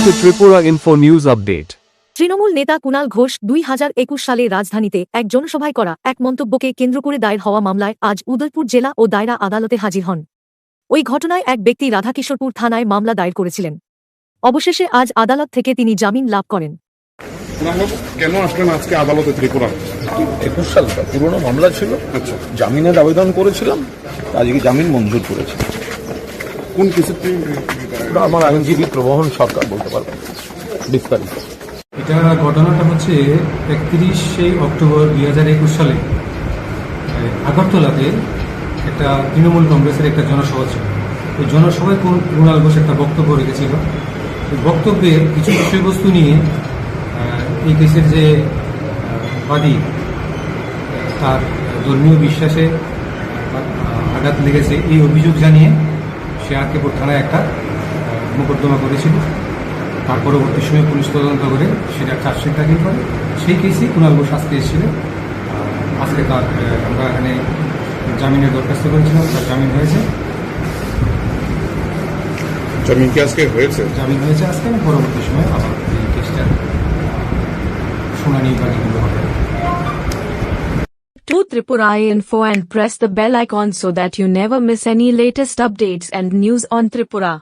Welcome to Tripura Info News Update. Trinamool নেতা কুণাল ঘোষ 2021 সালে রাজধানীতে এক জনসভায় করা এক মন্তব্যকে কেন্দ্র করে দায়ের হওয়া মামলায় আজ উদয়পুর জেলা ও দায়রা আদালতে হাজির হন। ওই ঘটনায় এক ব্যক্তি রাধাকিশোরপুর থানায় মামলা দায়ের করেছিলেন। অবশেষে আজ আদালত থেকে তিনি জামিন লাভ করেন। কেন আসলেন আজকে আদালতে ত্রিপুরা? 21 সালটা পুরনো মামলা ছিল। আচ্ছা, জামিনের আবেদন করেছিলাম, আজকে জামিন মঞ্জুর করেছে। কোন কেসে? ওটা আমার আইনজীবী প্রবহন সরকার বলতে পারবেন বিস্তারিত। এটা ঘটনাটা হচ্ছে 31 অক্টোবর 2021 সালে আগরতলাতে একটা তৃণমূল কংগ্রেসের একটা জনসভা ছিল। ওই জনসভায় কুণাল ঘোষ একটা বক্তব্য রেখেছিল। ওই বক্তব্যের কিছু বিষয়বস্তু নিয়ে এই কেসের যে বাদী তার ধর্মীয় বিশ্বাসে আঘাত লেগেছে এই অভিযোগ জানিয়ে সে আরকেপুর থানায় একটা মোকদ্দমা করেছিল। তার পরবর্তী সময়ে পুলিশ তদন্ত করে সেটা চার্জশিট দাখিল করে। সেই কেসেই কুণাল ঘোষ আজকে এসেছিলেন। আজকে তার আমরা এখানে জামিনের দরখাস্ত করেছিলাম, তার জামিন হয়েছে। জামিন কি আজকে হয়েছে? জামিন হয়েছে আজকে। পরবর্তী সময়ে আবার এই কেসটা শুনানি বাকিগুলো হবে। To Tripura Info and press the bell icon so that you never miss any latest updates and news on Tripura.